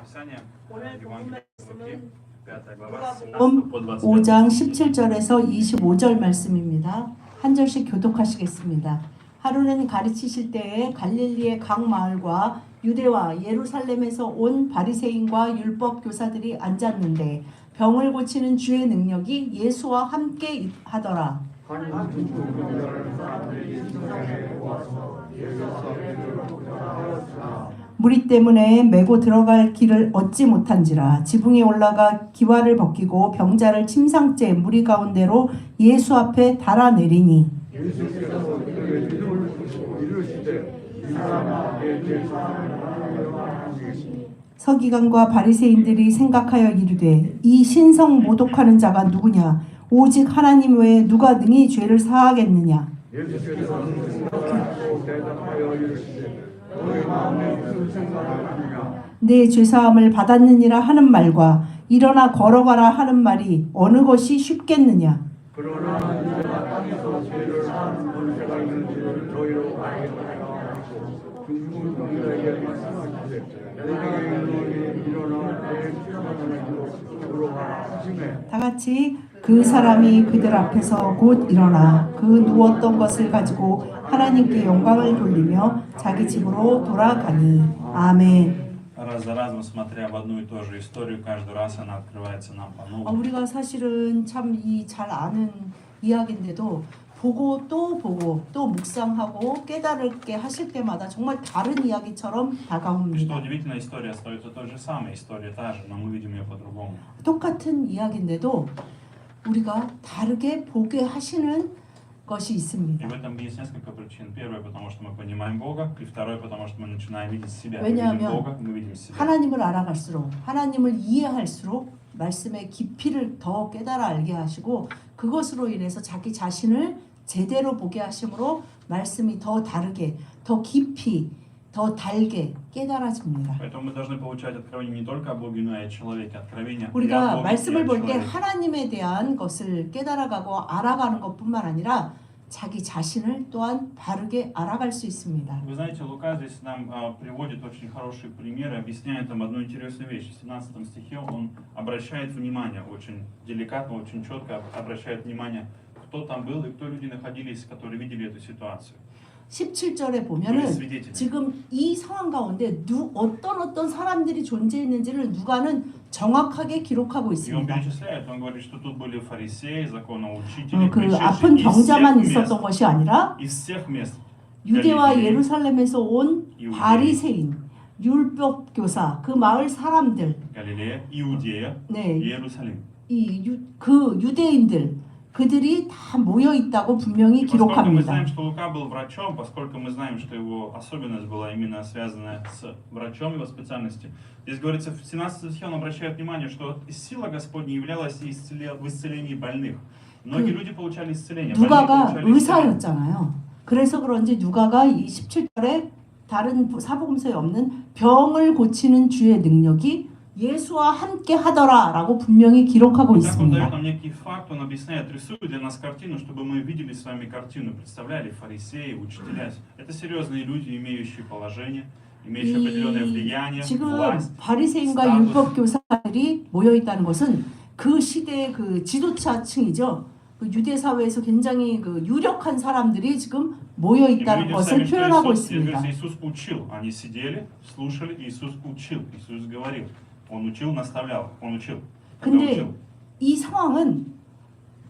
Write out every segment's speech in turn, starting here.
Писания. 오늘 본문 말씀은 5 глава, 17 누가복음 по 25. 5장 17절에서 25절 말씀입니다. 한 절씩 교독하시겠습니다. 하루는 가르치실 때에 갈릴리의 각 마을과 유대와 예루살렘에서 온 바리새인과 율법 교사들이 앉았는데 병을 고치는 주의 능력이 예수와 함께 하더라. 무리 때문에 메고 들어갈 길을 얻지 못한지라 지붕에 올라가 기와를 벗기고 병자를 침상째 무리 가운데로 예수 앞에 달아내리니 서기관과 바리새인들이 생각하여 이르되 이 신성 모독하는 자가 누구냐 오직 하나님 외에 누가 능히 죄를 사하겠느냐. 내 죄사함을 받았느니라 하는 말과 일어나 걸어가라 하는 말이 어느 것이 쉽겠느냐. 다 같이 그 사람이 그들 앞에서 곧 일어나 그 누웠던 것을 가지고 하나님께 영광을 돌리며 자기 집으로 돌아가니. 아멘. Раз за разом, смотря в одну и ту же историю, каждый раз она открывается нам по-новому. 우리가 사실은 참 이 잘 아는 이야기인데도 보고 또 묵상하고 깨달게 하실 때마다 정말 다른 이야기처럼 Что 다가옵니다. удивительная история остается той же самой, история та же, но мы видим ее по-другому. 똑같은 이야기인데도 우리가 다르게 보게 하시는 것이 И 있습니다. в этом есть несколько причин. Первое, потому что мы понимаем Бога, и второе, потому что мы начинаем видеть себя. Мы видим 왜냐하면 Бога, мы видим себя. 하나님을 알아갈수록 하나님을 이해할수록 말씀의 깊이를 더 깨달아 알게 하시고 그것으로 인해서 자기 자신을 제대로 보게 하심으로 말씀이 더 다르게 더 깊이 더 달게 깨달아집니다. Поэтому мы должны получать откровение не только о Боге, но и о человеке. Откровение и о 우리가 Боге, и 말씀을 о 볼 때 человеке. 하나님에 대한 것을 깨달아가고 알아가는 것뿐만 아니라 자기 자신을 또한 바르게 알아갈 수 있습니다. Вы знаете, Лука здесь нам приводит очень хорошие примеры, объясняет нам одну интересную вещь. В 17 стихе он обращает внимание, очень деликатно, очень четко обращает внимание, кто там был и кто люди находились, которые видели эту ситуацию. 17절에 보면은 지금 이 상황 가운데 어떤 사람들이 존재했는지를 누가는 정확하게 기록하고 И он 있습니다. перечисляет, он говорит, что тут были фарисеи, законоучители, 그 пришедшие 아픈 из 병자만 всех мест, 있었던 것이 아니라 из всех мест. 유대와 галилеи, 예루살렘에서 온 바리새인, 율법 교사, 그 마을 사람들, Галилея, Иудея, 네, Иерусалим. 그 유대인들 그들이 다 모여 있다고 분명히 Поскольку мы 기록합니다. знаем, что Лука был врачом, поскольку мы знаем, что его особенность была именно связана с врачом, его специальностью, здесь говорится, в 17 стихе он обращает внимание, что сила Господня являлась в исцелении больных. Многие люди получали исцеление. 누가가 больные получали исцеление. 의사였잖아요. 그래서 그런지 누가가 이 17절에 다른 사복음서에 없는 병을 고치는 주의 능력이 예수와 함께 하더라라고 분명히 기록하고 Так он 있습니다. дает нам некий факт, он объясняет, рисует для нас картину, чтобы мы видели с вами картину, представляли фарисеи, учителя. Это серьезные люди, имеющие положение, имеющие определенное влияние, 지금 власть. 바리새인과 스타투스. 율법 교사들이 모여 있다는 것은 그 시대의 그 지도자층이죠. 그 유대 사회에서 굉장히 그 유력한 사람들이 지금 모여 И мы 있다는 видим 것을 сами, что 표현하고 Иисус, здесь 있습니다. говорится, Иисус учил. Они сидели, слушали, Иисус учил, Иисус говорил. Он учил, наставлял, он учил. Когда 근데 учил. 이 상황은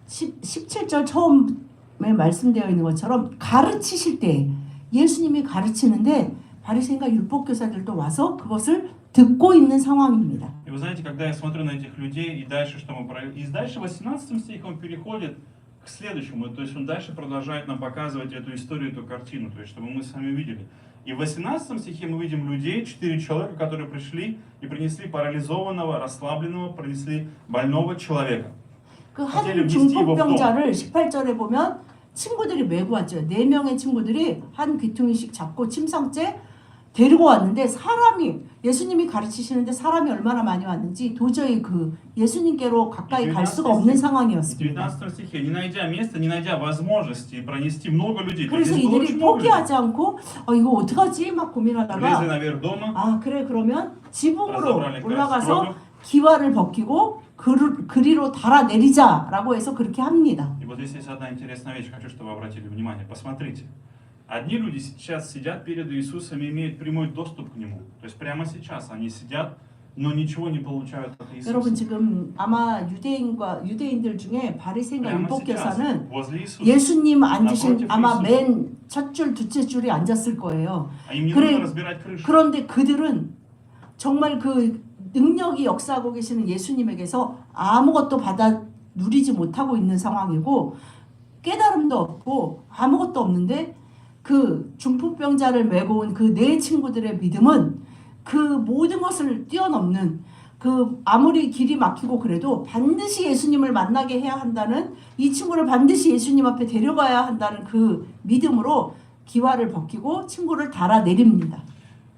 17절 처음에 말씀되어 있는 것처럼 가르치실 때 예수님이 가르치는데 바리새인과 율법 교사들도 와서 그것을 듣고 있는 상황입니다. И вы знаете, когда я смотрю на этих людей, и дальше что мы и дальше 18 стих он переходит к следующему, то есть он дальше продолжает нам показывать эту историю, эту картину, то есть чтобы мы с вами видели. И в 18 стихе мы видим людей, 4 человека, которые пришли и принесли парализованного, расслабленного, принесли больного человека. 그 한 중풍병자를 18절에 보면 친구들이 메고 왔죠. 4명의 친구들이 한 귀퉁이씩 잡고 침상째 데리고 왔는데 사람이 예수님이 가르치시는데 사람이 얼마나 많이 왔는지 도저히 그 예수님께로 가까이 갈 수가 없는 В 상황이었습니다. 19 стихе, не найдя места, не найдя возможности пронести много людей, то 그래서 здесь было 이들이 очень много людей. 포기하지 않고 이거 어떡하지 막 Влезли 고민하다가 наверх дома, 아 그래 그러면 지붕으로 разобрали 올라가서 строго, 기와를 벗기고 그리로 달아내리자라고 해서 그렇게 합니다. И вот здесь есть одна интересная вещь, хочу, чтобы вы обратили внимание. Посмотрите. Одни люди сейчас сидят перед Иисусом и имеют прямой доступ к Нему. То есть прямо сейчас они сидят, но ничего не получают от 여러분 Иисуса. 지금 아마 유대인들 중에 바리새인과 Прямо 율법교사는 сейчас, возле Иисуса. 예수님 앉으신 나против 아마 예수. 맨 첫 줄, 두째 줄에 앉았을 거예요. А им не 그래, нужно разбирать крышу. 그런데 그들은 정말 그 능력이 역사하고 계시는 예수님에게서 아무것도 받아 누리지 못하고 있는 상황이고 깨달음도 없고 아무것도 없는데 그 중풍병자를 메고 온 그 네 친구들의 믿음은 그 모든 것을 뛰어넘는 그 아무리 길이 막히고 그래도 반드시 예수님을 만나게 해야 한다는 이 친구를 반드시 예수님 앞에 데려가야 한다는 그 믿음으로 기와를 벗기고 친구를 달아내립니다.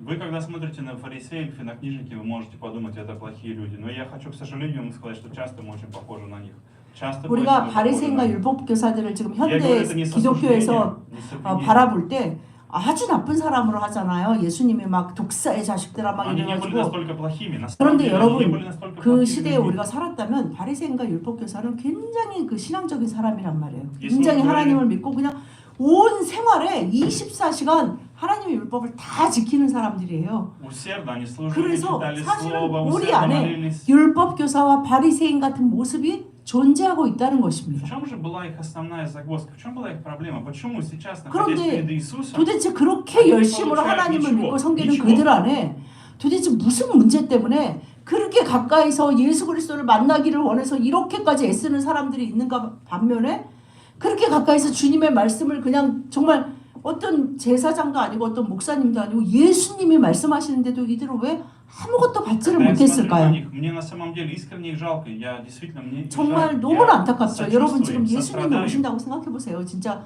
Вы, когда смотрите на фарисеев и на книжники, вы можете подумать, это плохие люди. Но я хочу, к сожалению, вам сказать, что часто мы очень похожи на них. часто 우리가 мы похожи на 바리새인과 них. 율법교사들을 지금 Я говорю, 현대 это не 기독교에서 сосуждение, не сравнение. 바라볼 때 아주 나쁜 사람으로 하잖아요. 예수님이 막 독사의 자식들아 막 Они не были 이래가지고. настолько плохими. На самом 그런데 деле, они не 여러분 были настолько 그 плохими 시대에 людьми. 우리가 살았다면 바리새인과 율법교사는 굉장히 그 신앙적인 사람이란 말이에요. 예수님 굉장히 말에- 하나님을 믿고 그냥 온 생활에 24시간 하나님의 율법을 다 지키는 사람들이에요. Усердно они служили, 그래서 читали 사실은 слово, 우리 усердно 안에 молились. 율법교사와 바리새인 같은 모습이 존재하고 있다는 В 것입니다. чем же была их основная загвоздка? В чем была их проблема? Почему сейчас, находясь 그런데 перед Иисусом, 도대체 그렇게 열심으로 하나님을 믿고 섬기는 그들 안에 도대체 무슨 문제 때문에 그렇게 가까이서 예수 그리스도를 만나기를 원해서 이렇게까지 애쓰는 사람들이 있는가 반면에 그렇게 가까이서 주님의 말씀을 그냥 정말 어떤 제사장도 아니고 어떤 목사님도 아니고 예수님이 말씀하시는데도 이들은 왜 아무것도 받지를 когда я смотрю на 못했을까요? них, мне на самом деле искренне их жалко. Я действительно мне 정말 жаль, 너무나 я 안타깝죠. 여러분 сочувствую 지금 им, 예수님이 сострадаю. 오신다고 생각해 보세요. 진짜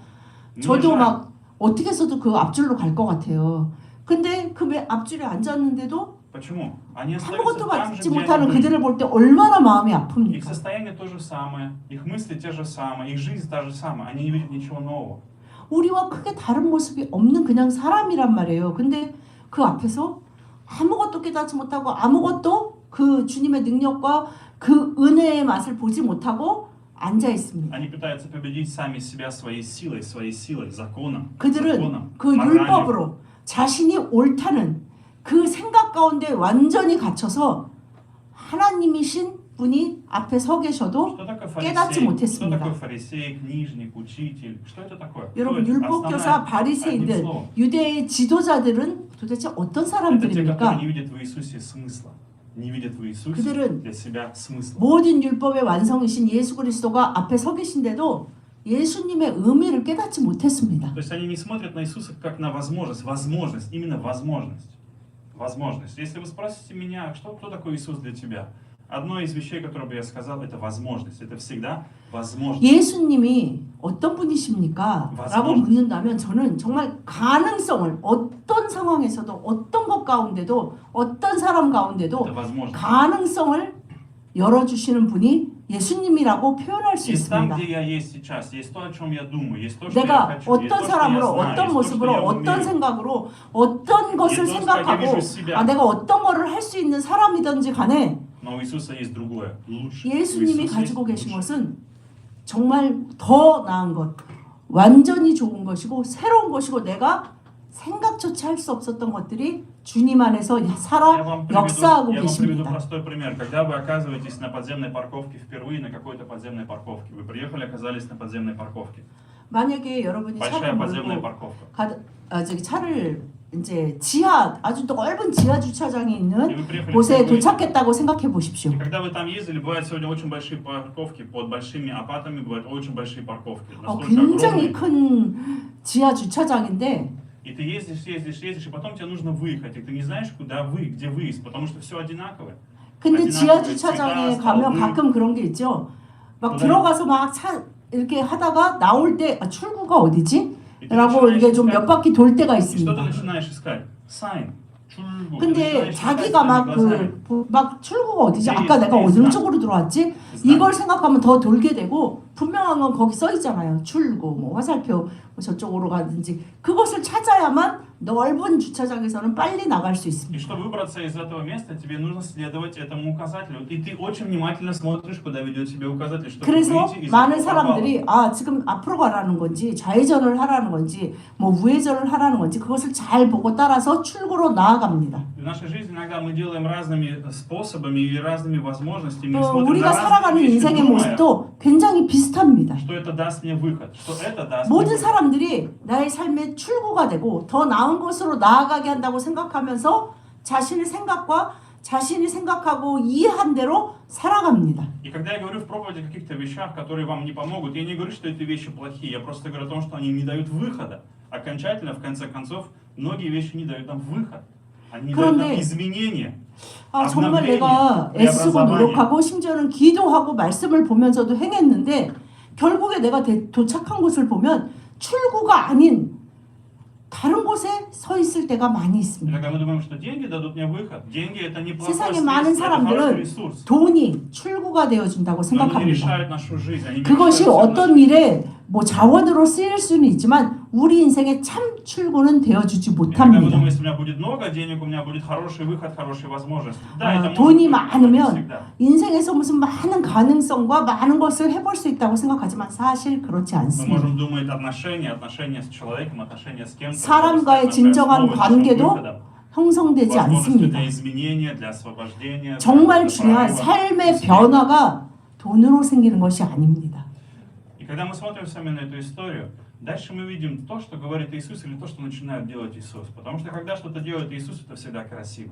Мне 저도 жаль. 막 어떻게 해서도 그 앞줄로 갈 것 같아요. 근데 그 앞줄에 앉았는데도 Почему? Они остаются 아무것도 там же, 받지 где 못하는 они были. 그들을 볼 때 얼마나 마음이 Их 아픕니까? состояние то же самое, их мысли те же самые, их жизнь та же самая. Они не видят ничего нового. 우리와 크게 다른 모습이 없는 그냥 사람이란 말이에요. 근데 그 앞에서 아무것도 깨닫지 못하고 아무것도 그 주님의 능력과 그 은혜의 맛을 보지 못하고 앉아 있습니다. Они пытаются победить сами себя своей силой, законом, 그들은 그 моралью. 율법으로 자신이 옳다는 그 생각 가운데 완전히 갇혀서 하나님이신 분이 앞에 서 계셔도 Что такое 깨닫지 фарисей? Что 못했습니다. такое фарисей, книжник, учитель? Что это такое? 여러분 Кто это? 율법교사 Основная- 바리새인들 одним словом. 유대의 지도자들은 도대체 어떤 Это те, которые 사람들입니까? не видят в Иисусе смысла. Не видят в Иисусе 그들은 для себя смысла. 모든 율법의 완성이신 예수 그리스도가 앞에 서 계신데도 예수님의 의미를 깨닫지 못했습니다. То есть они не смотрят на Иисуса как на возможность, именно возможность. Возможность. Если вы спросите меня, кто такой Иисус для тебя? Одно из вещей, которое бы я сказал, это возможность. Это всегда возможность. 예수님이 어떤 분이십니까? 맞습니다. 라고 묻는다면 저는 정말 가능성을 어떤 상황에서도 어떤 것 가운데도 어떤 사람 Это 가운데도 возможность. 가능성을 열어주시는 분이 예수님이라고 표현할 수 Есть там, 있습니다. где я есть сейчас, есть то, о чем я думаю, есть то, что я 내가 хочу, есть 어떤 то, что я 사람으로 знаю, 어떤 есть то, что 모습으로 я 어떤 умею. 생각으로 어떤 것을 есть то, как я 생각하고 вижу себя. 아 내가 어떤 거를 할 수 있는 사람이든지 간에 Но у Иисуса есть другое, лучше. У 예수님이 Иисуса 가지고 есть 계신 лучше. 것은 정말 더 나은 것, 완전히 좋은 것이고 새로운 것이고 내가 생각조차 할 수 없었던 것들이 주님 안에서 Я 살아 вам 역사하고 приведу 계십니다. простой пример. Когда вы оказываетесь на подземной парковке впервые, на какой-то подземной парковке, вы приехали, оказались на подземной парковке. 만약에 여러분이 Большая 차를 подземная 몰고 парковка. 저기 차를 이제 지하 아주 넓은 지하 주차장이 И 있는 вы приехали 곳에 впервые. 도착했다고 생각해 보십시오. И когда вы там ездили, бывают сегодня очень большие парковки, под большими апатами бывают очень большие парковки. Настолько 굉장히 огромные. 큰 지하 주차장인데 И ты ездишь, и потом тебе нужно выехать, и ты не знаешь, где выезд, потому что все одинаковое. 근데 지하 одинаковые 주차장에 цвета, 가면 столбы. 가끔 그런 게 있죠. 막 네. 들어가서 막 차 이렇게 하다가 나올 때 출구가 어디지? И ты 라고 начинаешь 이게 좀 искать- 몇 바퀴 돌 때가 И что ты 있습니다. начинаешь искать? Сайн. 출구. 근데 Это 자기가 막 глазами. 막 출구가 어디지? 네, 아까 내가 네, 어느 네. 쪽으로 들어왔지? знаю. 이걸 생각하면 더 돌게 되고 분명한 건 거기 써 있잖아요. 출구, 뭐 화살표 뭐 저쪽으로 가든지 그것을 찾아야만 넓은 주차장에서는 빨리 나갈 수 И 있습니다. чтобы выбраться из этого места, тебе нужно следовать этому указателю. И ты очень внимательно смотришь, куда ведет тебя указатель, чтобы 그래서 выйти из 많은 этого провала. 사람들이 아 지금 앞으로 가라는 건지 좌회전을 하라는 건지 뭐 우회전을 하라는 건지 그것을 잘 보고 따라서 출구로 나아갑니다. В нашей жизни иногда мы делаем разными способами и разными возможностями. и 또 смотрим на 우리가 разные 살아가는 вещи, 인생의 думая, 모습도 굉장히 비슷합니다. что это даст мне выход, что это даст мне 모든 выход. 사람들이 나의 삶의 출구가 되고 더 나은 곳으로 나아가게 한다고 생각하면서 자신의 생각과 자신이 생각하고 이해한 대로 살아갑니다. И когда я говорю в проповеди о каких-то вещах, которые вам не помогут, я не говорю, что эти вещи плохие, я просто говорю о том, что они не дают выхода. Окончательно, в конце концов, многие вещи не дают нам выход. Они не дают нам 그런데 изменения. 아 정말 обновление, 내가 애쓰고 преобразование. 노력하고 심지어는 기도하고 말씀을 보면서도 행했는데 결국에 내가 도착한 곳을 보면 출구가 아닌 다른 곳에 서 있을 때가 많이 И 있습니다. когда мы думаем, что деньги дадут мне выход, деньги это не плохое 세상에 средство, 많은 это хороший 사람들은 ресурс. 돈이 출구가 되어준다고 Но они не 생각합니다. решают нашу жизнь. Они не 그것이 решают всю 어떤 нашу 일에 뭐 자원으로 쓰일 수는 있지만 우리 인생의 참 출구는 되어주지 И когда мы 못합니다. думаем, если у меня будет много денег, у меня будет хороший выход, хорошие возможности. Да, это может 돈이 быть, но не 많으면 всегда. 인생에서 무슨 많은 가능성과 많은 것을 해볼 수 있다고 생각하지만 사실 그렇지 Мы 않습니다. можем думать отношения с человеком, отношения с кем-то. 사람과의 это 진정한 основой, 관계도 нашим выходом, 형성되지 возможностью 않습니다. для изменения, для освобождения. 정말 для 중요한 прорыва, 삶의 успеха. 변화가 돈으로 생기는 것이 아닙니다. И когда мы смотрим с вами на эту историю, дальше мы видим то, что говорит Иисус, или то, что начинает делать Иисус. Потому что когда что-то делает Иисус, это всегда красиво.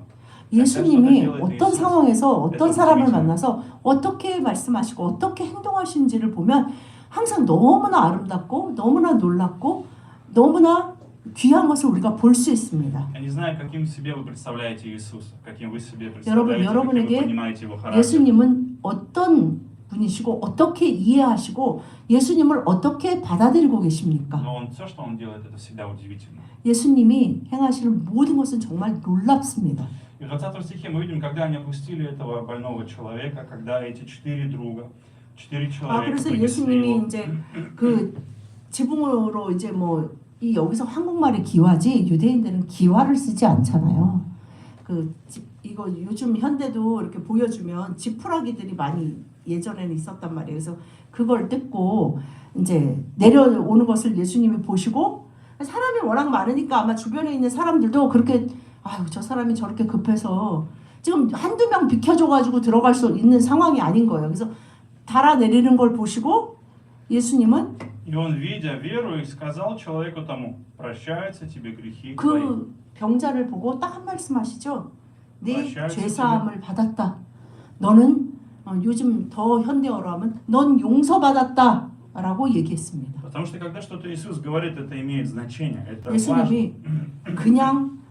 예수님이 어떤 상황에서 어떤 사람을 만나서 어떻게 말씀하시고 어떻게 행동하시는지를 보면 항상 너무나 아름답고 너무나 놀랍고 너무나 귀한 것을 우리가 볼 수 있습니다. Я не знаю, каким себе вы представляете Иисуса, каким вы себе 여러분, представляете, каким вы 여러분에게 понимаете Его характер. 예수님은 어떤 분이시고 어떻게 이해하시고 예수님을 어떻게 받아들이고 계십니까? Но Он, все, что Он делает, это всегда удивительно. 예수님이 행하시는 모든 것은 정말 놀랍습니다. И в 20 стихе мы видим, когда они опустили этого больного человека, когда эти 4 друга, 4 человека 그래서 принесли 예수님이 его. 이제 그 지붕으로 이제 뭐 이 여기서 한국말이 기와지 유대인들은 기와를 쓰지 않잖아요. 이거 요즘 현대도 이렇게 보여주면 지푸라기들이 많이 예전에는 있었단 말이에요. 그래서 그걸 뜯고 이제 내려오는 것을 예수님이 보시고 사람이 워낙 많으니까 아마 주변에 있는 사람들도 그렇게 아유 저 사람이 저렇게 급해서 지금 한두 명 비켜줘가지고 들어갈 수 있는 상황이 아닌 거예요. 그래서 달아내리는 걸 보시고 예수님은 И он, видя веру, и сказал человеку тому: прощаются тебе грехи твои. 그 병자를 보고 딱 한 말씀하시죠. 네 죄 사함을 받았다. 너는 요즘 더 현대어로 하면 넌 용서받았다라고 얘기했습니다. Потому что когда что-то Иисус говорит, это имеет значение. Это важно. 예수님이 그냥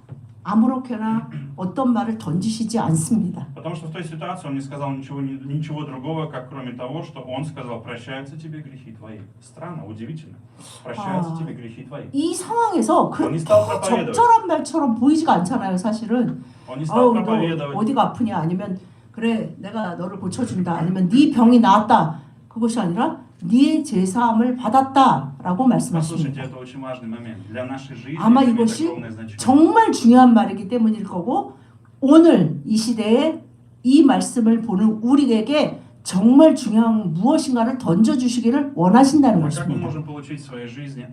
아무렇게나 어떤 말을 던지시지 않습니다. Потому что в той ситуации он не сказал ничего другого, как кроме того, что он сказал: прощаются тебе грехи твои. Странно, удивительно. Прощаются тебе грехи твои. 이 상황에서 그렇게 적절한 말처럼 보이지가 않잖아요, 사실은. Он не стал 너 проповедовать. 어디가 아프냐 아니면 그래 내가 너를 고쳐준다 아니면 네 병이 나았다 그것이 아니라 네 죄사함을 받았다라고 Послушайте, 말씀하십니다. это очень важный момент. Для нашей жизни 아마 это имеет 이것이 огромное значение. 정말 중요한 말이기 때문일 거고 오늘 이 시대에 이 말씀을 보는 우리에게 정말 중요한 무엇인가를 던져주시기를 원하신다는 Как мы 것입니다. можем получить в своей жизни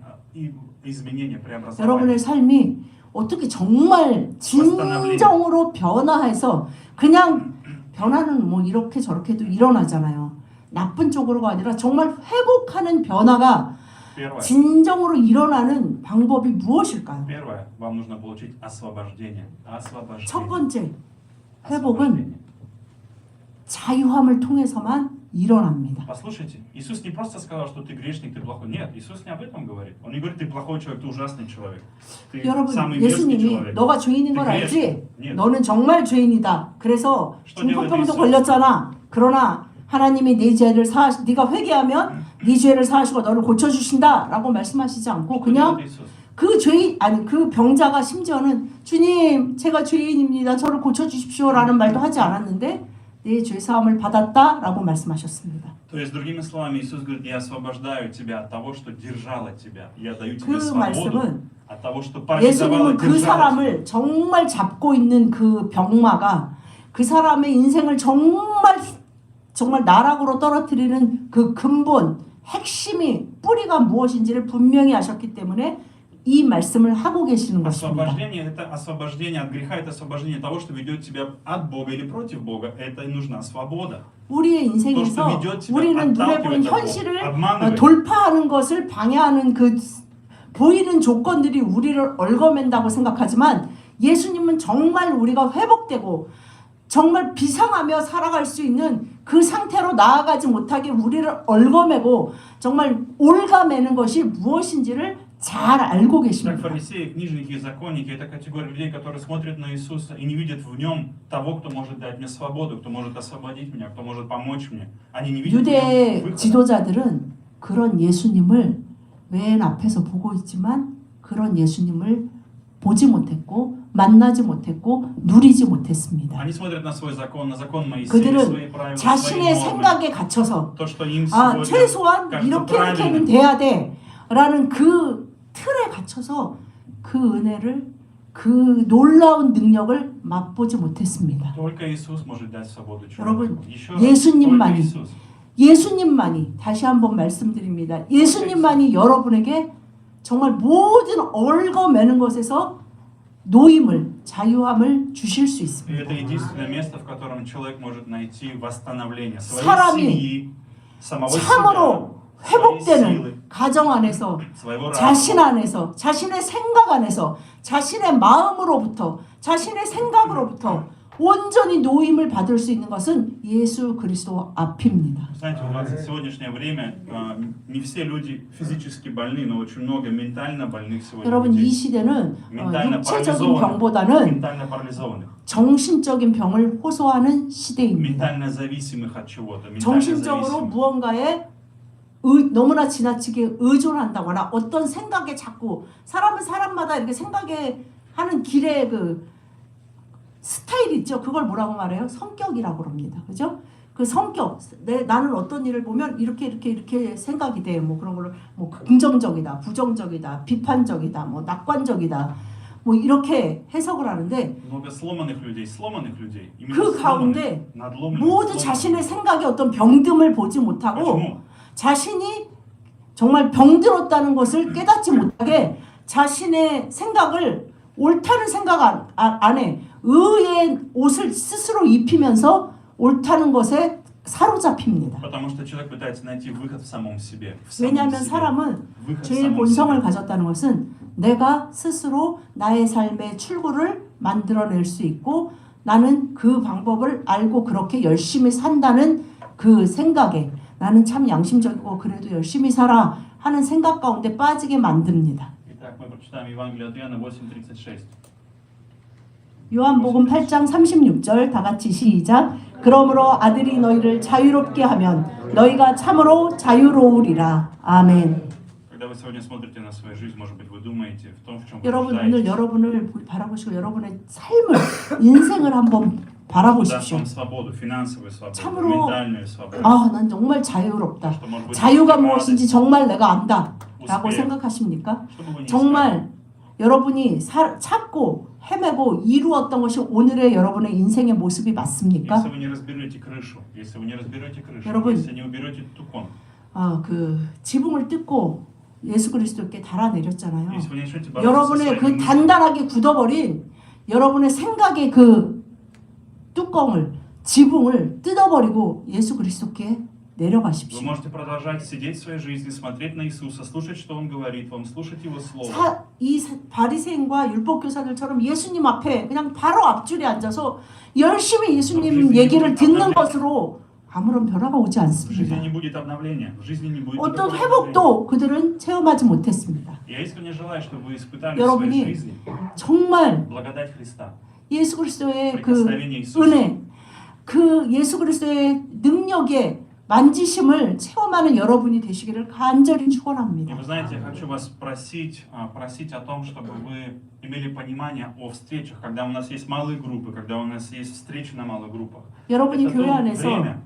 изменения, преобразования? 여러분의 삶이 어떻게 정말 진정으로 변화해서 그냥 변화는 뭐 이렇게 저렇게도 일어나잖아요. 나쁜 쪽으로가 아니라 정말 회복하는 변화가 Первое. 진정으로 일어나는 방법이 무엇일까요? Первое. Вам нужно получить освобождение. 첫 번째, 회복은 자유함을 통해서만 일어납니다. Послушайте, Иисус не просто сказал, что ты грешник, ты плохой. Нет, Иисус не об этом говорит. Он не говорит: ты плохой человек, ты ужасный человек. Ты 여러분, самый мерзкий 예수님이 человек. 너가 죄인인 걸 알지? 네. 너는 정말 죄인이다. 그래서 что делает 중풍병도 Иисус? 걸렸잖아. 그러나 하나님이 네 죄를 네가 회개하면 네 죄를 사하시고 너를 고쳐주신다라고 말씀하시지 않고 Что 그냥 делает Иисус? 그 죄인 아니 그 병자가 심지어는 주님 제가 죄인입니다. 저를 고쳐 주십시오라는 말도 하지 않았는데 내 죄 사함을 받았다라고 말씀하셨습니다. То есть, другими словами, Иисус говорит, я освобождаю тебя от того, что держало тебя. Я даю тебе 그 свободу 말씀은 от того, что парализовало, 예수님은 그 держало тебя. 사람을 정말 잡고 있는 그 병마가 그 사람의 인생을 정말 나락으로 떨어뜨리는 그 근본, 핵심이 뿌리가 무엇인지를 분명히 아셨기 때문에 이 말씀을 하고 계시는 것입니다. Освобождение – это освобождение от греха, это освобождение того, что ведет тебя от Бога или против Бога. Это и нужна свобода. 우리의 인생에서 우리는 눈에 보이는 현실을 돌파하는 것을 방해하는 그 보이는 조건들이 우리를 얽어맨다고 생각하지만 예수님은 정말 우리가 회복되고 정말 비상하며 살아갈 수 있는 그 상태로 나아가지 못하게 우리를 얽어매고 정말 올가매는 것이 무엇인지를 잘 알고 Как 계십니다. фарисеи, книжники и законники – это категория людей, которые смотрят на Иисуса и не видят в нем того, кто может дать мне свободу, кто может освободить меня, кто может помочь мне. Они не видят в нем 유대 выхода. 지도자들은 그런 예수님을 맨 앞에서 보고 있지만 그런 예수님을 보지 못했고 만나지 못했고 누리지 못했습니다. Они смотрят на свой закон, на закон Моисея, 그들은 свои правила, свои 자신의 нормы. 생각에 갇혀서 То, что им 아 сегодня 최소한 кажется 이렇게는 правильным. 돼야 돼라는 그 틀에 갇혀서 그 은혜를 그 놀라운 능력을 맛보지 못했습니다. Только Иисус может дать свободу 여러분, человеку. Еще раз, 예수님만이 только Иисус. 예수님만이 다시 한번 말씀드립니다. 예수님만이 여러분에게 정말 모든 얽어매는 것에서 노임을 자유함을 주실 수 И 있습니다. это единственное место, в котором человек может найти восстановление своей 사람이 семьи, самого себя, 참으로 своей силы, 회복되는 가정 안에서 своего 자신 разума. 안에서 자신의 생각 안에서 자신의 마음으로부터 자신의 생각으로부터 온전히 노임을 받을 수 있는 것은 예수 그리스도 앞입니다. Знаете, у нас в сегодняшнее время не все люди физически больны, но очень много ментально больных сегодня 여러분 이 людей. 시대는 Ментально 육체적인 парализованных. 병보다는 Ментально парализованных. 정신적인 병을 호소하는 시대입니다. Ментально зависимых от чего-то. Ментально 정신적으로 зависимых. 무언가에 너무나 지나치게 의존한다거나 어떤 생각에 자꾸 사람은 사람마다 이렇게 생각에 하는 길에 그 스타일 있죠. 그걸 뭐라고 말해요? 성격이라고 합니다. 그죠? 그 성격, 나는 어떤 일을 보면 이렇게 생각이 돼. 뭐 그런 걸로 뭐 긍정적이다, 부정적이다, 비판적이다, 뭐 낙관적이다. 뭐 이렇게 해석을 하는데 Много сломанных людей. Именно 그 сломанных, 가운데 надломленных, 모두 сломанных. 자신의 생각에 어떤 병듦을 보지 못하고 Почему? 자신이 정말 병들었다는 것을 깨닫지 못하게 자신의 생각을 옳다는 생각 안에 의의 옷을 스스로 입히면서 옳다는 것에 사로잡힙니다. Потому что человек пытается найти выход в самом себе. В самом 왜냐하면 себе. 사람은 Выход в 죄의 самом 본성을 себе. 가졌다는 것은 내가 스스로 나의 삶의 출구를 만들어낼 수 있고 나는 그 방법을 알고 그렇게 열심히 산다는 그 생각에 나는 참 양심적이고 그래도 열심히 살아 하는 생각 가운데 빠지게 만듭니다. Итак, мы прочитаем Евангелие от Иоанна 8:36. 요한복음 8장 36절 다 같이 시작. 그러므로 아들이 너희를 자유롭게 하면 너희가 참으로 자유로우리라. 아멘. Когда вы сегодня смотрите на свою жизнь, может быть, вы думаете в том, в чем вы 여러분 오늘 нуждаетесь. 여러분을 바라보시고 여러분의 삶을 인생을 한번 Даст 바라보십시오. вам свободу, финансовую свободу, 참으로 ментальную свободу. 아, 난 정말 자유롭다. Что, может быть, 자유가 радость, 무엇인지 정말 내가 안다라고 우스페. 생각하십니까? Что бы вы ни искали. 정말 여러분이 찾고 헤매고 이루었던 것이 오늘의 여러분의 인생의 모습이 맞습니까? Если вы не разберете крышу, если вы не разберете крышу, 여러분, если не уберете тукон, 아, 그 지붕을 뜯고 예수 그리스도께 달아내렸잖아요. если вы не начнете бороться со 여러분의 своими 그 мыслями, 단단하게 굳어버린 여러분의 생각의 그 뚜껑을 지붕을 뜯어버리고 예수 그리스도께 вы 내려가십시오. можете продолжать сидеть в своей жизни, смотреть на Иисуса, слушать, что Он говорит вам, слушать Его Слово. 이 바리새인과 율법교사들처럼 예수님 앞에 그냥 바로 앞줄에 앉아서 열심히 예수님 얘기를 듣는 것으로 아무런 변화가 오지 В 않습니다. жизни не будет обновления, в жизни не будет 어떤 никакого обновления. 회복도 그들은 체험하지 못했습니다. Я искренне желаю, чтобы вы испытали в 여러분이 своей жизни 정말 благодать Христа, 예수 그리스도의 그 прикосновение Иисуса. 은혜, 그 예수 그리스도의 능력에 만지심을 체험하는 여러분이 되시기를 간절히 И 축원합니다. вы знаете, я хочу вас просить о том, чтобы вы имели понимание о встречах, когда у нас есть малые группы, когда у нас есть встречи на малых группах. 여러분이 Это 교회 то 안에서 время,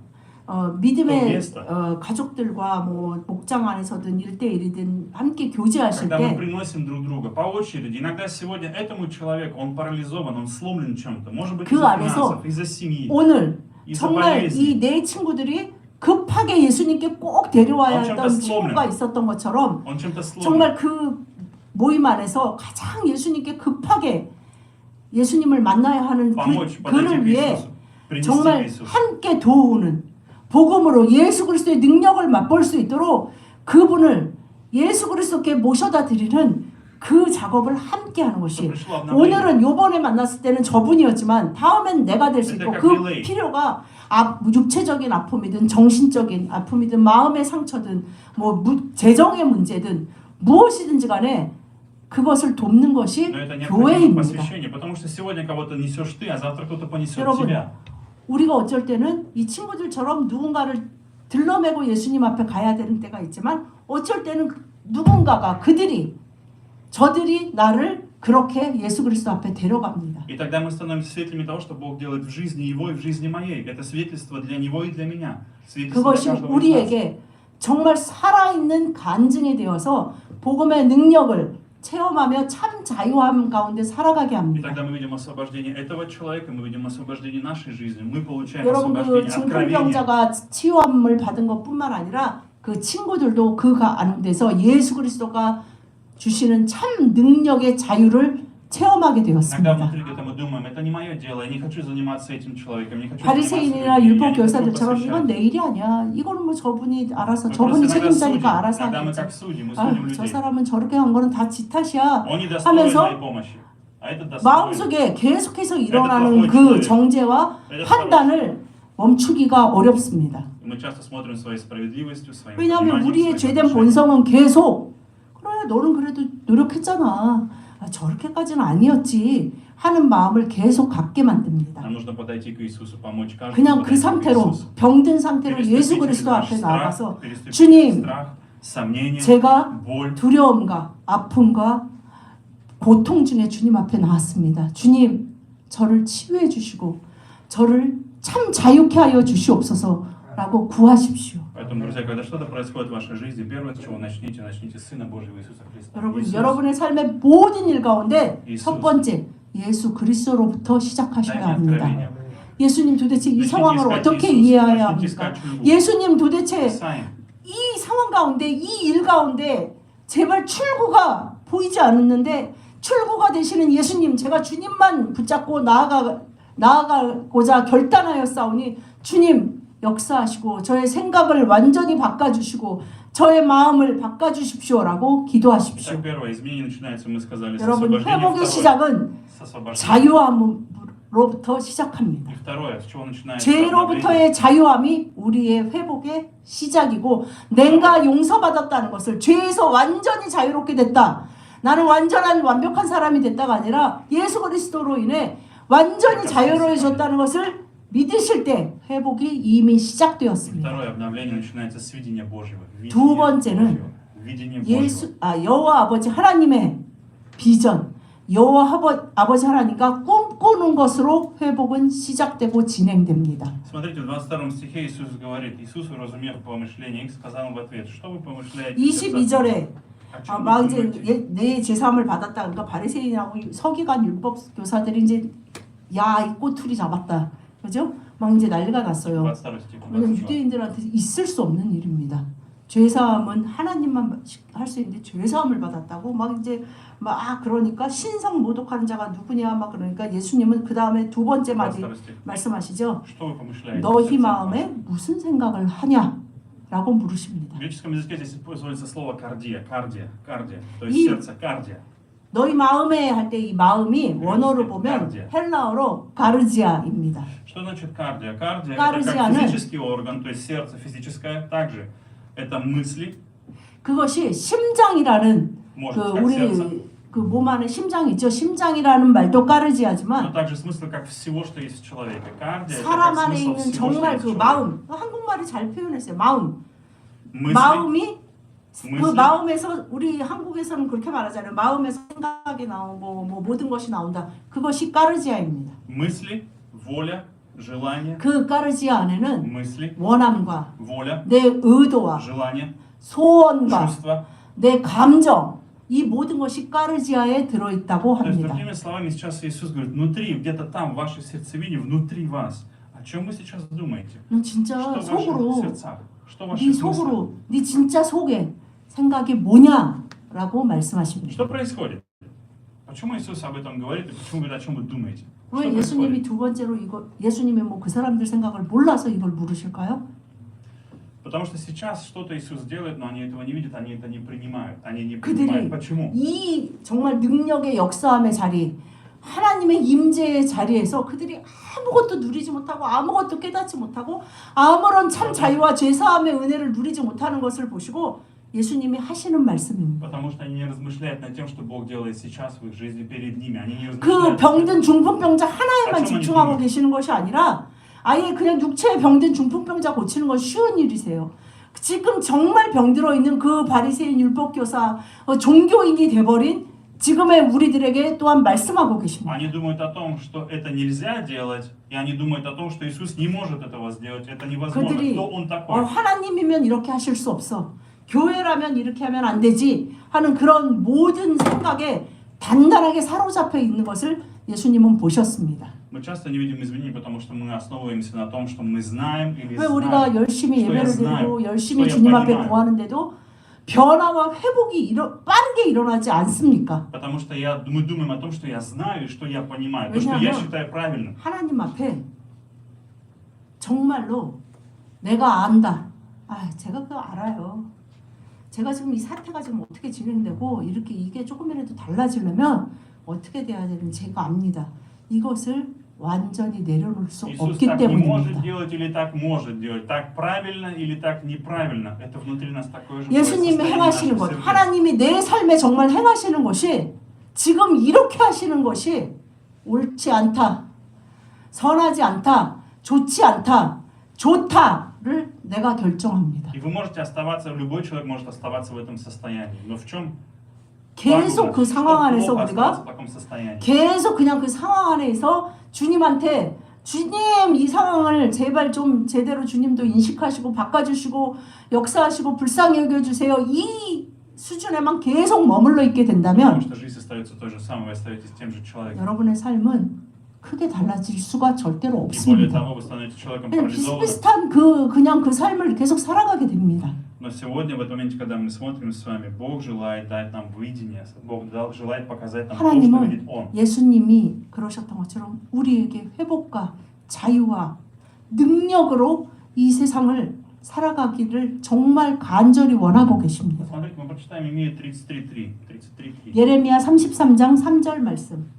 믿음의 또 가족들과 뭐 목장 안에서든 1대1이든 함께 교제하실 когда мы 때 приносим друг друга по очереди. Иногда сегодня этому человеку, он парализован, он сломлен чем-то. Может быть, 그 из-за 안에서 финансов, из-за семьи, 오늘 из-за 정말 болезни. 이 내 친구들이 급하게 예수님께 꼭 데려와야 엄청 했던 다 친구가 있었던 것처럼 Он чем-то сломлен. 정말 그 모임 안에서 가장 예수님께 급하게 예수님을 만나야 하는 Помочь, подойти 그를 к 위해 Иисусу, принести к 정말 Иисусу. 함께 도우는 복음으로 예수 그리스도의 능력을 맛볼 수 있도록 그분을 예수 그리스도께 모셔다 드리는 그 작업을 함께 하는 것이 오늘은 요번에 만났을 때는 저분이었지만 다음엔 내가 될 수 있고 그 필요가 육체적인 아픔이든 정신적인 아픔이든 마음의 상처든 뭐 재정의 문제든 무엇이든지 간에 그것을 돕는 것이 Но это необходимо 교회입니다. посвящение, потому что сегодня кого-то несешь ты, а завтра кто-то понесет 여러분, тебя. 우리가 어쩔 때는 이 친구들처럼 누군가를 들러매고 예수님 앞에 가야 되는 때가 있지만 어쩔 때는 누군가가 저들이 나를 그렇게 예수 그리스도 앞에 데려갑니다. И тогда мы становимся свидетелями того, что Бог делает в жизни его и в жизни моей. Это свидетельство для него и для меня. Свидетельство 그것이 для каждого из нас. 우리에게 정말 살아있는 간증이 되어서 복음의 능력을 체험하며 참 자유함 가운데 살아가게 И 합니다. тогда мы видим освобождение этого человека, мы видим освобождение нашей жизни. Мы получаем 여러분 그 освобождение, откровение. 중풍병자가 치유함을 받은 것뿐만 아니라 그 친구들도 그 가운데서 예수 그리스도가 주시는 참 능력의 자유를 체험하게 Иногда 되었습니다. внутри где-то мы думаем, это не мое дело, я не хочу заниматься этим человеком, не хочу 바리새인이나 заниматься 율법 людьми, я не хочу 교사들처럼 посвящать. 이건 내 일이 아니야. 이거는 뭐 저분이 알아서 Мы 저분이 просто иногда 책임자니까 судим. 알아서 Иногда мы 하겠지. как судим, мы 아, судим 저 людей. 사람은 저렇게 한 거는 다 지 탓이야. Он недостоин 하면서 моей помощи, а этот достоин. 마음속에 계속해서 일어나는 плохой 그 человек. 정죄와 Это 판단을 멈추기가 어렵습니다. Мы часто смотрим своей справедливостью, своим 왜냐하면 пониманием, 우리의 своим 죄된 отношением. 본성은 계속 그래 너는 그래도 노력했잖아. 저렇게까지는 아니었지 하는 마음을 계속 갖게 만듭니다. Нам нужно подойти к Иисусу, помочь каждому 그냥 그 подойти к 상태로 Иисусу. 병든 상태로 예수 Переступить 그리스도 через 앞에 наш 나가서 страх, переступить 주님, через страх, сомнение, 제가 боль. 두려움과 아픔과 고통 중에 주님 앞에 나왔습니다. 주님, 저를 치유해 주시고 저를 참 자유케 하여 주시옵소서라고 구하십시오. Поэтому, друзья, когда что-то происходит в вашей жизни, первое, с чего начните Сына Божьего Иисуса Христа. 여러분, Иисус, 여러분의 삶의 모든 일 가운데 예수. 첫 번째 예수 그리스도로부터 дай 시작하셔야 мне 합니다. откровение. 예수님 도대체 이 Начните 상황을 искать 어떻게 Иисуса, 이해해야 начните 합니까? искать чудо. 예수님 도대체 Сами. 이 상황 가운데 이 일 가운데 제발 출구가 보이지 않았는데 출구가 되시는 예수님 제가 주님만 붙잡고 나아가고자 결단하였사오니 주님 역사하시고 저의 생각을 완전히 바꿔주시고 저의 마음을 바꿔주십시오라고 기도하십시오. Итак, первое изменение начинается, мы сказали, с 여러분 освобождения. 회복의 Второе, 시작은 с освобождения. 자유함으로부터 시작합니다. И второе, с чего начинается обновление. 죄로부터의 자유함이 우리의 회복의 시작이고 내가 용서받았다는 것을 죄에서 완전히 자유롭게 됐다. 나는 완벽한 사람이 됐다가 아니라 예수 그리스도로 인해 완전히 자유로워졌다는 것을 믿으실 때 회복이 이미 시작되었습니다. Второе обновление начинается с видения Божьего. 두 번째는 Видение Божьего. 여호와 아버지 하나님의 비전, 여호와 아버지 하나님과 꿈꾸는 것으로 회복은 시작되고 진행됩니다. Смотрите, в 22 стихе Иисус говорит, Иисус, уразумев помышления их, сказал им в ответ, что вы помышляете? 22절에 О чем 막 вы 이제 думаете? 내 제사함을 받았다. 그러니까 바리새인하고 서기관 율법 교사들이 이제 야, 이 꼬투리 잡았다. 그죠? 막 이제 난리가 났어요. 22 стих. 왜냐면 유대인들한테 있을 수 없는 일입니다. 죄사함은 하나님만 할 수 있는데 죄사함을 받았다고 막 이제 막 그러니까 신성 모독하는 자가 누구냐 막 그러니까 예수님은 그 다음에 두 번째 마디 22 стих. 말씀하시죠. Что вы помышляете? 너희 마음에 무슨 생각을 하냐라고 물으십니다. В греческом языке здесь используется слово кардия, то есть 이- сердце, кардия. 너희 마음에 할 때 이 마음이 원어로 보면 가르지아. 헬라어로 가르지아입니다. Что значит кардия? Кардия это Кардиа는- как физический орган, то есть сердце физическое, также это мысли, 그것이 심장이라는 может 그 как 우리 сердце, 그 몸 안에 심장이 있죠. 심장이라는 말도 Но 까르지하지만 также смысл как всего, что есть в человеке. Кардия это 사람 как 안에 смысл 있는 всего, что 정말 есть 그 в человеке. 마음, 한국말이 잘 표현했어요. 마음. Мысли, 마음이 그 мысли, 마음에서 우리 한국에서는 그렇게 말하잖아요. 마음에서 생각이 나오고 뭐 모든 것이 나온다. 그것이 까르지아입니다. мысли, воля, желание, 그 까르지아 안에는 мысли, 원함과 воля, 내 의도와 желание, 소원과 чувство. 내 감정 이 모든 것이 까르지아에 들어있다고 То есть, 합니다. другими словами, сейчас Иисус говорит, внутри, где-то там, в вашей сердцевине, внутри вас. О чем вы сейчас думаете? 너 진짜 Что в ваших 속으로 сердцах? Что в 네 ваших мыслях? 속으로 네 진짜 속에 생각이 뭐냐라고 말씀하십니다. Что происходит? Почему Иисус об этом говорит и почему говорит, о чем вы думаете? 왜 Что 예수님이 происходит? 두 번째로 이거 예수님이 뭐 그 사람들 생각을 몰라서 이걸 물으실까요? Потому что сейчас что-то Иисус делает, но они этого не видят, они это не принимают. Они не 그들이 понимают, почему. 이 정말 능력의 역사함의 자리, 하나님의 임재의 자리에서 그들이 아무것도 누리지 못하고 아무것도 깨닫지 못하고 아무런 참 자유와 죄사함의 은혜를 누리지 못하는 것을 보시고 예수님이 하시는 말씀입니다. Потому что они не размышляют над тем, что Бог делает сейчас в их жизни перед ними. Они не 그 размышляют. 병든 중풍병자 하나에만 어쩌면 집중하고 이분이- 계시는 것이 아니라 아예 그냥 육체에 병든 중풍병자 고치는 건 쉬운 일이세요. 지금 정말 병들어 있는 그 바리새인 율법교사 종교인이 돼버린 지금의 우리들에게 또한 말씀하고 계십니다. Они думают о том, что это нельзя делать, и они думают о том, что Иисус не может этого сделать. Это невозможно. 그들이 Кто Он такой? 하나님이면 이렇게 하실 수 없어. 교회라면 이렇게 하면 안 되지 하는 그런 모든 생각에 단단하게 사로잡혀 있는 것을 예수님은 보셨습니다. Мы часто не видим изменений, потому что мы основываемся на том, что мы знаем или 왜 우리가 знаем. 열심히 что я 예배를 знаю, 드리고 열심히 что я 주님 앞에 понимаю. 구하는데도 변화와 회복이 빠르게 일어나지 않습니까? Потому что мы думаем о том, что я знаю и что я понимаю, то, что я 왜냐하면 считаю правильным. 하나님 앞에 정말로 내가 안다. 제가 그거 알아요. 제가 지금 이 사태가 지금 어떻게 진행되고 이렇게 이게 조금이라도 달라지려면 어떻게 돼야 되는지 제가 압니다. 이것을 완전히 내려놓을 수 Иисус 없기 так не может 때문입니다. делать или так может делать, так правильно или так неправильно. Это внутри нас такое же 예수님이 состояние 행하시는 наших 것, сердец. 하나님이 내 삶에 정말 행하시는 것이 지금 이렇게 하시는 것이 옳지 않다, 선하지 않다, 좋지 않다, 좋다를 내가 결정합니다. И вы можете оставаться, любой человек может оставаться в этом состоянии. Но в чем 계속 그 상황 안에서 плохо оставаться 우리가 в таком состоянии? 계속 그냥 그 상황 안에서 주님한테 주님 이 상황을 제발 좀 제대로 주님도 인식하시고 바꿔주시고 역사하시고 불쌍히 여겨주세요. 이 수준에만 계속 머물러 있게 된다면 Потому что жизнь остается той же самой, вы остаетесь тем же человеком. 여러분의 삶은 크게 달라질 수가 절대로 И более 없습니다. того, вы становитесь человеком 그냥 парализованным. 비슷비슷한 그냥 그 삶을 계속 살아가게 됩니다. Но сегодня, в этом моменте, когда мы смотрим с вами, Бог желает дать нам видение, Бог желает показать нам то, что видит 하나님은 Он. 예수님이 그러셨던 것처럼 우리에게 회복과 자유와 능력으로 이 세상을 살아가기를 정말 간절히 원하고 계십니다. Смотрите, мы прочитаем Иеремия 33:3. 33:3. 예레미야 33장 3절 말씀.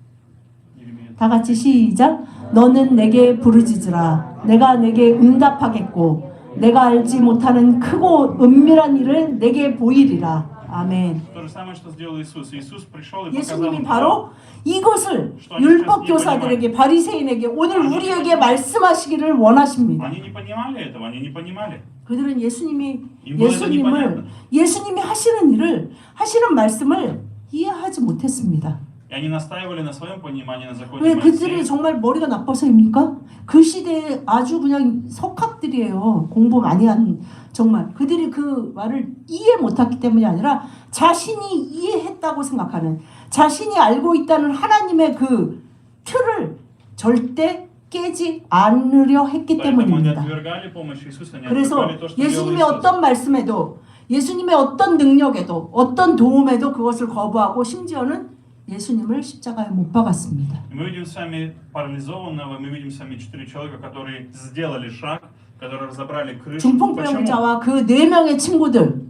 Иеремия 다 같이 시작. 너는 내게 부르짖으라. 내가 내게 응답하겠고 내가 알지 못하는 크고 은밀한 일을 내게 보이리라. 아멘. То же самое, что сделал Иисус. Иисус пришел и показал 예수님이 им 바로 이것을 율법교사들에게 바리새인에게 오늘 우리에게 말씀하시기를 원하십니다. Они не понимали этого, они не понимали. 그들은 예수님이 Им было это непонятно. 예수님이 하시는 일을 하시는 말씀을 이해하지 못했습니다. И они настаивали на своем понимании, на законе 왜 그들이 Моисея. 정말 머리가 나빠서입니까? 그 시대에 아주 그냥 석학들이에요. 공부 많이 한 정말 그들이 그 말을 이해 못했기 때문이 아니라 자신이 이해했다고 생각하는 자신이 알고 있다는 하나님의 그 틀을 절대 깨지 않으려 했기 Поэтому они 때문입니다. отвергали помощь Иисуса, они 그래서 отвергали то, что делал 예수님의 Иисус. 어떤 말씀에도 예수님의 어떤 능력에도 어떤 도움에도 그것을 거부하고 심지어는 예수님을 십자가에 못 박았습니다. Мы видим с вами парализованного, мы видим с вами 4 человека, которые сделали шаг, которые разобрали крышу. Почему? 중풍병자와 그 4명의 친구들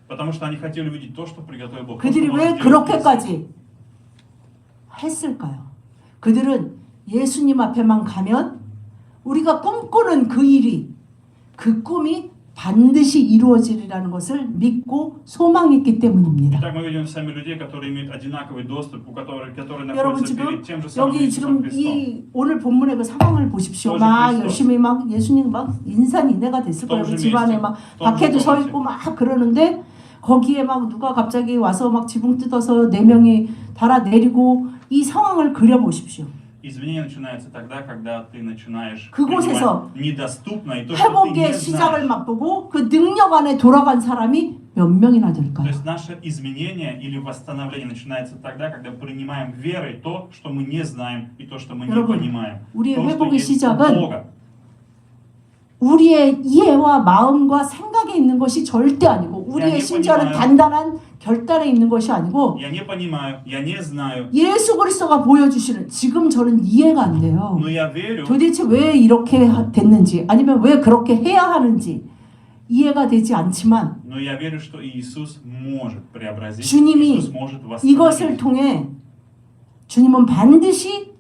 Потому что они хотели увидеть то, что приготовил Бог. 그들이 왜 그렇게까지 했을까요? 그들은 예수님 앞에만 가면 우리가 꿈꾸는 그 일이 그 꿈이 반드시 이루어지리라는 것을 믿고 소망했기 때문입니다. Итак, мы видим сами людей, которые имеют одинаковый доступ, которые 여러분 находятся 지금 перед тем же самым 여기 Иисусом 지금 Христом. 이 오늘 본문의 그 상황을 보십시오. 또지 막 그리스도. 열심히 막 예수님 막 인산인해가 됐을 거예요. 또지 집안에 그리스도. 막 또지 밖에도 서 그리스도. 있고 막 그러는데 거기에 막 누가 갑자기 와서 막 지붕 뜯어서 4명이 달아내리고 이 상황을 그려보십시오. Изменение начинается тогда, когда ты начинаешь 그곳에서 принимать недоступное и то, что ты не 회복의 시작을 знаешь. 맛보고 그 능력 안에 돌아간 사람이 몇 명이나 То 될까요? есть наше изменение или восстановление начинается тогда, когда принимаем верой то, что мы не знаем и то, что мы не 여러분, понимаем. 우리의 То, что 회복의 есть у 시작은 Бога. 우리의 이해와 마음과 생각에 있는 것이 절대 아니고 우리의 심지어는 단단한 결단에 있는 것이 아니고 Я не понимаю, я не знаю, 예수 그리스도가 보여주시는 지금 저는 이해가 안 돼요. но я верю. 도대체 왜 이렇게 됐는지 아니면 왜 그렇게 해야 하는지 이해가 되지 않지만 Но я верю, что Иисус может преобразить, 주님이 Иисус может 이것을 восстановить. 통해 주님은 반드시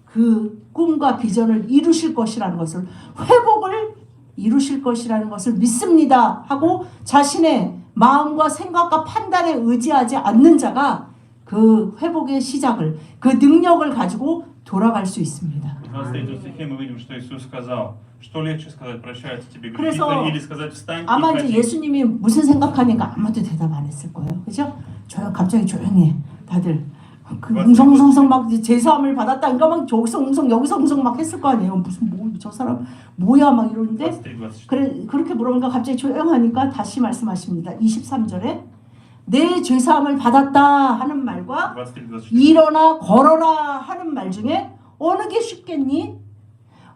그 꿈과 비전을 이루실 것이라는 것을 회복을 이루실 것이라는 것을 믿습니다 하고 자신의 마음과 생각과 판단에 의지하지 않는 자가 그 회복의 시작을 그 능력을 가지고 돌아갈 수 있습니다. В 23 стихе мы видим, что Иисус сказал, что легче сказать «прощаются тебе грехи» 그래서 или сказать «встань и 아마 이제 ходи». 예수님이 무슨 생각하니까 아무도 대답 안 했을 거예요. 그죠? 갑자기 조용해. 다들 그 웅성웅성 막 제사함을 받았다니까 막 저기서 웅성 여기서 웅성 막 했을 거 아니에요. 무슨 뭐 저 사람 뭐야 막 이러는데 23, 24. 그래 그렇게 물어보니까 갑자기 조용하니까 다시 말씀하십니다. 23절에 내 죄사함을 받았다 하는 말과 23, 24. 일어나 걸어라 하는 말 중에 어느 게 쉽겠니?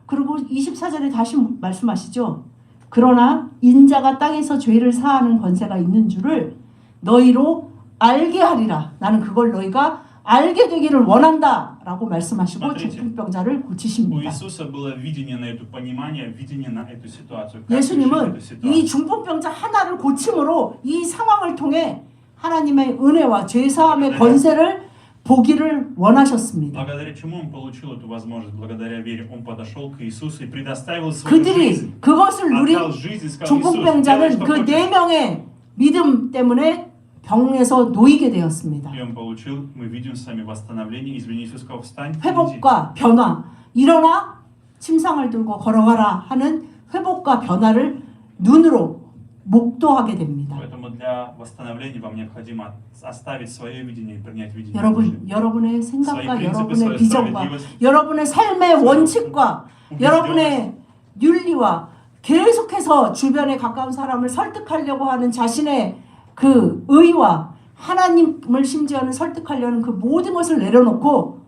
그리고 24절에 다시 말씀하시죠. 그러나 인자가 땅에서 죄를 사하는 권세가 있는 줄을 너희로 알게 하리라. 나는 그걸 너희가 알게 되기를 원한다 라고 말씀하시고 Смотрите. 중풍병자를 У 고치십니다. Иисуса было видение на эту понимание, видение на эту ситуацию. Как решить 예수님은 эту 이 ситуацию. 중풍병자 하나를 고침으로 이 상황을 통해 하나님의 은혜와 죄사함의 권세를 보기를 원하셨습니다. Благодаря чему он получил эту возможность? Благодаря вере он подошел к Иисусу и предоставил свою 그들이 жизнь. 그것을 누린 Отдал жизнь и сказал: Иисус, делай, 중풍병자는 что 그 хочешь. 4명의 믿음 때문에 병에서 놓이게 되었습니다. И он получил, мы видим сами восстановление, изменение. Иисус сказал: встань, иди. 회복과 변화, 일어나 침상을 들고 걸어가라 하는 회복과 변화를 눈으로 목도하게 됩니다. Поэтому для восстановления вам необходимо оставить свое видение и принять видение Божье. 여러분, 여러분의 Свои 생각과 принципы, 여러분의 свою 비전과 справедливость. 여러분의 삶의 원칙과 убежденность. 여러분의 윤리와 계속해서 주변에 가까운 사람을 설득하려고 하는 자신의 그 의와 하나님을 심지어는 설득하려는 그 모든 것을 내려놓고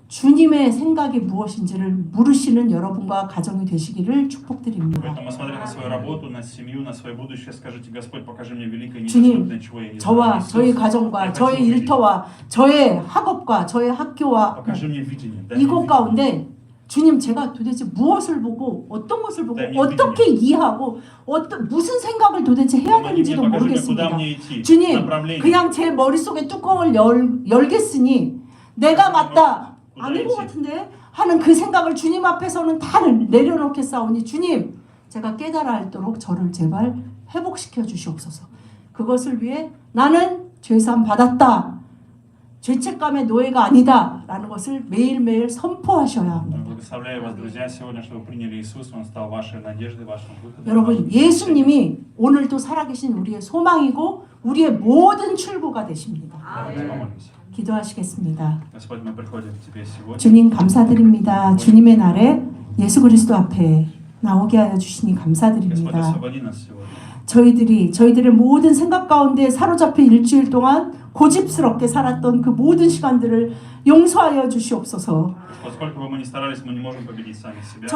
주님의 생각이 무엇인지를 물으시는 여러분과 가정이 되시기를 축복드립니다. Поэтому, смотря на свою работу, на семью, на свое будущее, скажите: Господь, покажи мне великое 주님, недоступное, чего я не знаю. 저와 Иисус, 저희 가정과 я хочу 저의 увидеть. 일터와 저의 학업과 저의 학교와 Покажи мне видение. дай мне 이곳 видение. 가운데 주님 제가 도대체 무엇을 보고 어떤 것을 보고 네, 어떻게 이해하고 무슨 생각을 도대체 해야 Помоги мне, 되는지도 покажи мне, 모르겠습니다. куда мне идти. 주님 направление. 그냥 제 머릿속에 뚜껑을 열겠으니 내가 맞다 아닌 것 같은데 하는 그 생각을 주님 앞에서는 다 내려놓겠사오니 주님 제가 깨달아 알도록 저를 제발 회복시켜 주시옵소서. 그것을 위해 나는 죄사함 받았다. 죄책감의 노예가 아니다 라는 것을 매일매일 선포하셔야 합니다. Благословляю вас, друзья, сегодня, что вы приняли Иисуса, Он стал вашей надеждой, вашим выходом. 여러분 вашим 예수님이 오늘도 살아계신 우리의 소망이고 우리의 모든 출구가 되십니다. Давайте помолимся. 기도하시겠습니다. Господь, мы приходим к Тебе сегодня. 주님 감사드립니다. 주님의 날에 예수 그리스도 앞에 나오게 하여 주시니 Господь, 감사드립니다. освободи нас сегодня. 저희들의 모든 생각 가운데 사로잡혀 일주일 동안 고집스럽게 살았던 그 모든 시간들을 용서하여 주시옵소서. Господь, сколько бы мы ни старались, мы не можем победить сами себя.